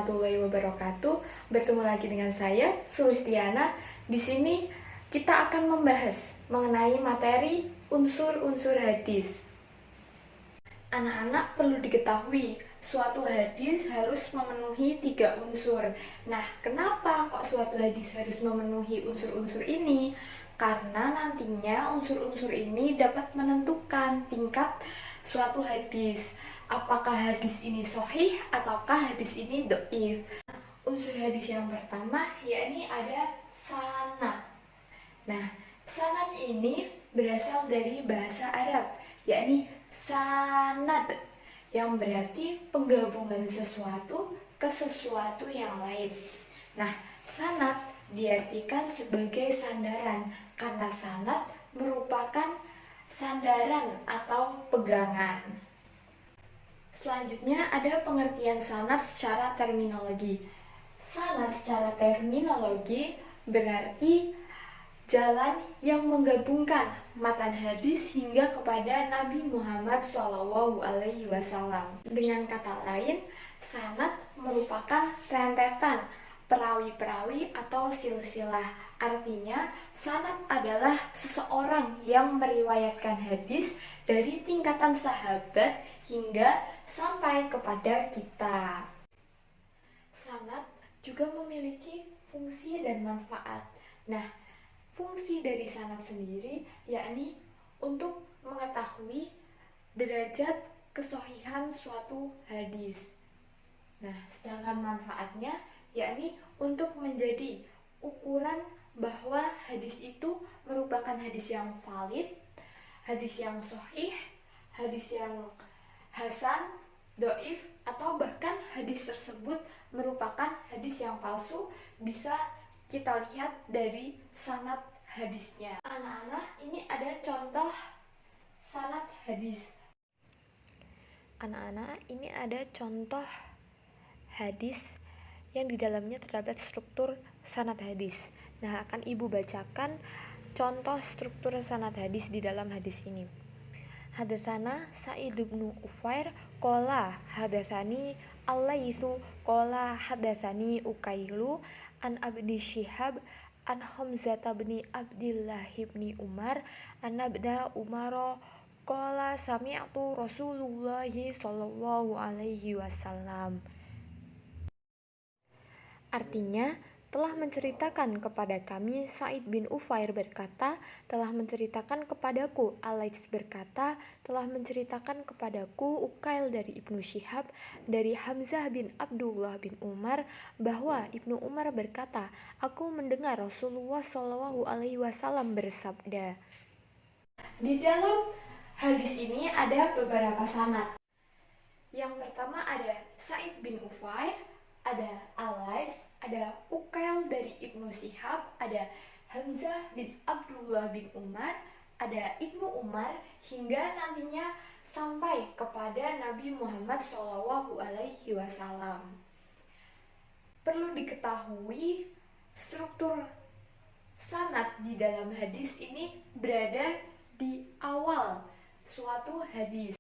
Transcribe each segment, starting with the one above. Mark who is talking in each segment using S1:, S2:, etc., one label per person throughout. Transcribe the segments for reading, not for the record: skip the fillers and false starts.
S1: warahmatullahi wabarakatuh. Bertemu lagi dengan saya, Sulistiana. Di sini kita akan membahas mengenai materi unsur-unsur hadis. Anak-anak perlu diketahui, suatu hadis harus memenuhi 3 unsur. Nah, kenapa kok suatu hadis harus memenuhi unsur-unsur ini? Karena nantinya unsur-unsur ini dapat menentukan tingkat suatu hadis. Apakah hadis ini sahih ataukah hadis ini dhaif? Unsur hadis yang pertama yakni ada sanad. Nah, sanad ini berasal dari bahasa Arab, yakni sanad, yang berarti penggabungan sesuatu ke sesuatu yang lain. Nah, sanad diartikan sebagai sandaran karena sanad merupakan sandaran atau pegangan. Selanjutnya ada pengertian sanad secara terminologi. Sanad secara terminologi berarti jalan yang menggabungkan matan hadis hingga kepada Nabi Muhammad SAW. Dengan kata lain, sanad merupakan rentetan perawi-perawi atau silsilah. Artinya, sanad adalah seseorang yang meriwayatkan hadis dari tingkatan sahabat hingga sampai kepada kita. Sanad juga memiliki fungsi dan manfaat. Nah, fungsi dari sanad sendiri yakni untuk mengetahui derajat kesohihan suatu hadis. Nah, sedangkan manfaatnya yakni untuk menjadi ukuran bahwa hadis itu merupakan hadis yang valid, hadis yang sahih, hadis yang hasan, dhaif, atau bahkan hadis tersebut merupakan hadis yang palsu, bisa kita lihat dari sanad hadisnya. Anak-anak, ini ada contoh sanad hadis.
S2: Anak-anak, ini ada contoh hadis yang di dalamnya terdapat struktur sanad hadis. Nah, akan Ibu bacakan contoh struktur sanad hadis di dalam hadis ini. Hadatsana Sa'id bin Ufair qala hadatsani Al-Laitsu qala hadatsani Ukailu an Abdi Syihab an Hamzah bin Abdillah bin Umar an Abda Umar qala sami'tu Rasulullah sallallahu alaihi wasallam. Artinya, telah menceritakan kepada kami Sa'id bin Ufair berkata, telah menceritakan kepadaku Al-Laits berkata, telah menceritakan kepadaku Ukail dari Ibnu Syihab dari Hamzah bin Abdullah bin Umar bahwa Ibnu Umar berkata, aku mendengar Rasulullah Shallallahu alaihi wasallam bersabda.
S1: Di dalam hadis ini ada beberapa sanad. Yang pertama ada Sa'id bin Ufair, ada Al-Laits, ada Ukail dari Ibnu Syihab, ada Hamzah bin Abdullah bin Umar, ada Ibnu Umar, hingga nantinya sampai kepada Nabi Muhammad SAW. Perlu diketahui, struktur sanad di dalam hadis ini berada di awal suatu hadis.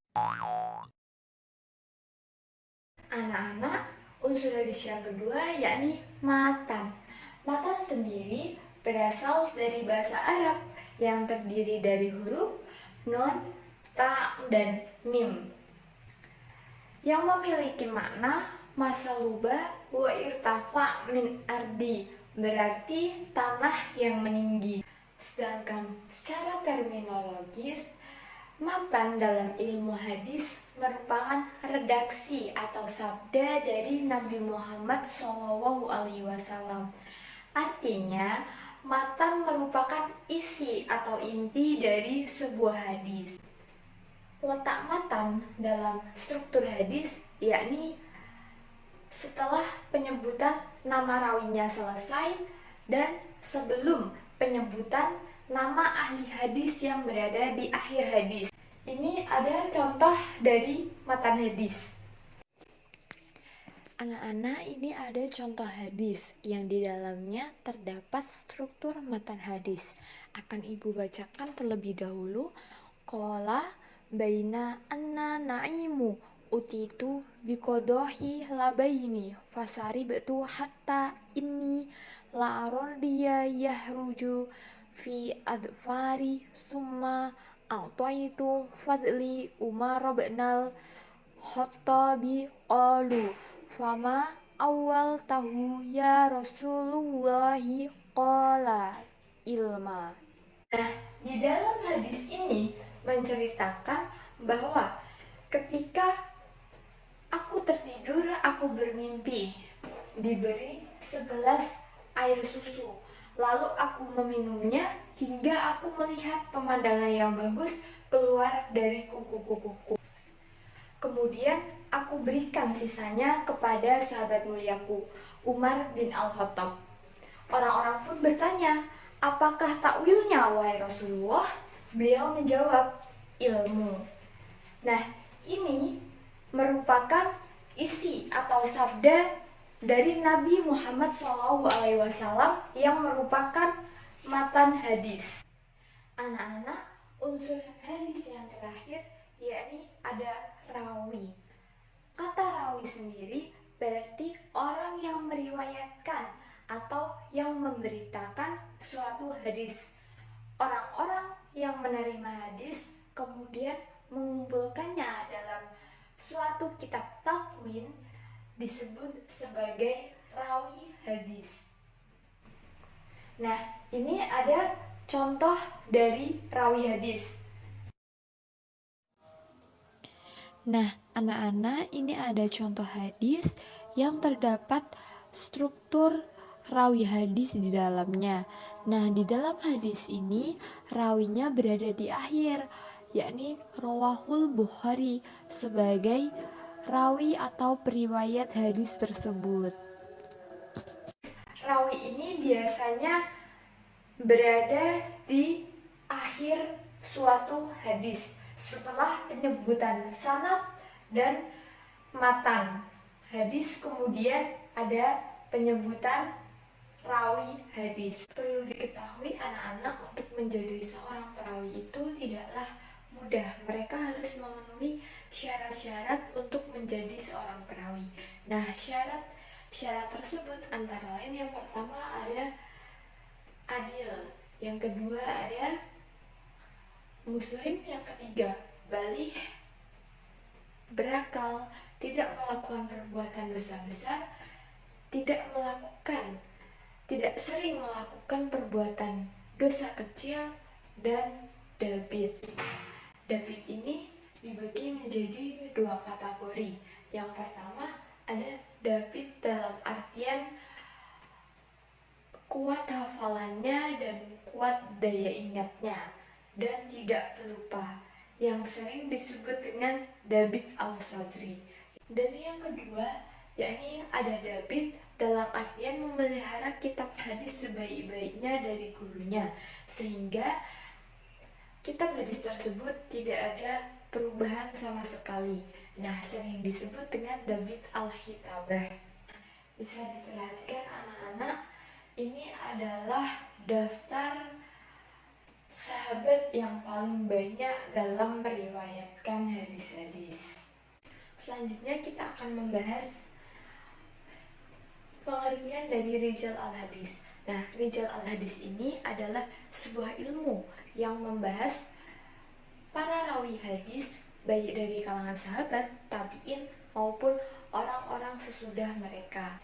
S1: Anak-anak, unsur hadis yang kedua yakni matan. Matan sendiri berasal dari bahasa Arab yang terdiri dari huruf nun, ta, dan mim yang memiliki makna masaluba wa irtafa min ardi, berarti tanah yang meninggi. Sedangkan secara terminologis, matan dalam ilmu hadis merupakan redaksi atau sabda dari Nabi Muhammad SAW. Artinya, matan merupakan isi atau inti dari sebuah hadis. Letak matan dalam struktur hadis yakni setelah penyebutan nama rawinya selesai dan sebelum penyebutan nama ahli hadis yang berada di akhir hadis. Ini ada contoh dari matan hadis.
S2: Anak-anak, ini ada contoh hadis yang di dalamnya terdapat struktur matan hadis. Akan Ibu bacakan terlebih dahulu. Qala baina anna na'imu
S1: utitu biqodohi labaini fasari betu hatta inni la arordiya yahruju fi adfari summa a'taitu fadli Umar bin Khattabi qalu fama awal tahu ya Rasulullahi qala ilma. Nah, di dalam hadis ini menceritakan bahwa ketika aku tertidur, aku bermimpi diberi segelas air susu. Lalu aku meminumnya hingga aku melihat pemandangan yang bagus keluar dari kuku-kukuku. Kemudian aku berikan sisanya kepada sahabat muliaku, Umar bin Al-Khattab. Orang-orang pun bertanya, apakah takwilnya wahai Rasulullah? Beliau menjawab, ilmu. Nah, ini merupakan isi atau sabda dari Nabi Muhammad SAW yang merupakan matan hadis. Anak-anak, unsur hadis yang terakhir yakni ada rawi. Kata rawi sendiri berarti orang yang meriwayatkan atau yang memberitakan suatu hadis. Orang-orang yang menerima hadis kemudian mengumpulkannya dalam suatu kitab takwin disebut sebagai rawi hadis. Nah, ini ada contoh dari rawi hadis.
S2: Nah, anak-anak, ini ada contoh hadis yang terdapat struktur rawi hadis di dalamnya. Nah, di dalam hadis ini rawinya berada di akhir, yakni Rawahul Bukhari sebagai rawi atau periwayat hadis tersebut.
S1: Rawi ini biasanya berada di akhir suatu hadis setelah penyebutan sanad dan matan hadis, kemudian ada penyebutan rawi hadis. Perlu diketahui anak-anak, untuk menjadi seorang perawi itu tidaklah mudah. Mereka harus memenuhi syarat-syarat untuk menjadi seorang perawi. Nah, syarat tersebut antara lain yang pertama ada adil, yang kedua ada muslim, yang ketiga baligh, berakal, tidak melakukan perbuatan dosa besar, tidak sering melakukan perbuatan dosa kecil, dan dabit. Dabit ini dibagi menjadi dua kategori. Yang pertama ada dabit dalam artian kuat hafalannya dan kuat daya ingatnya dan tidak pelupa, yang sering disebut dengan dabit al-sadri. Dan yang kedua yakni ada dabit dalam artian memelihara kitab hadis sebaik-baiknya dari gurunya, sehingga kitab hadis tersebut tidak ada perubahan sama sekali. Nah, sering disebut dengan dabit al-kitabah. Bisa diperhatikan anak-anak, ini adalah daftar sahabat yang paling banyak dalam meriwayatkan hadis-hadis. Selanjutnya kita akan membahas pengertian dari rijal al-hadis. Nah, rijal al-hadis ini adalah sebuah ilmu yang membahas para rawi hadis, baik dari kalangan sahabat, tabi'in, maupun orang-orang sesudah mereka.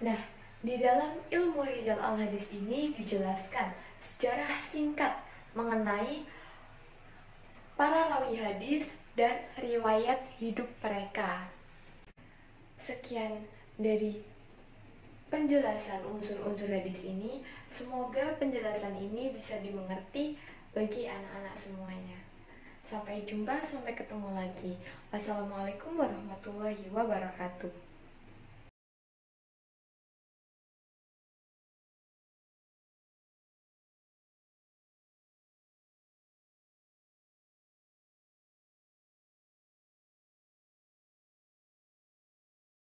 S1: Nah, di dalam ilmu rijal al-hadis ini dijelaskan sejarah singkat mengenai para rawi hadis dan riwayat hidup mereka. Sekian dari penjelasan unsur-unsur hadis ini. Semoga penjelasan ini bisa dimengerti bagi anak-anak semuanya. Sampai jumpa, sampai ketemu lagi. Wassalamualaikum warahmatullahi wabarakatuh.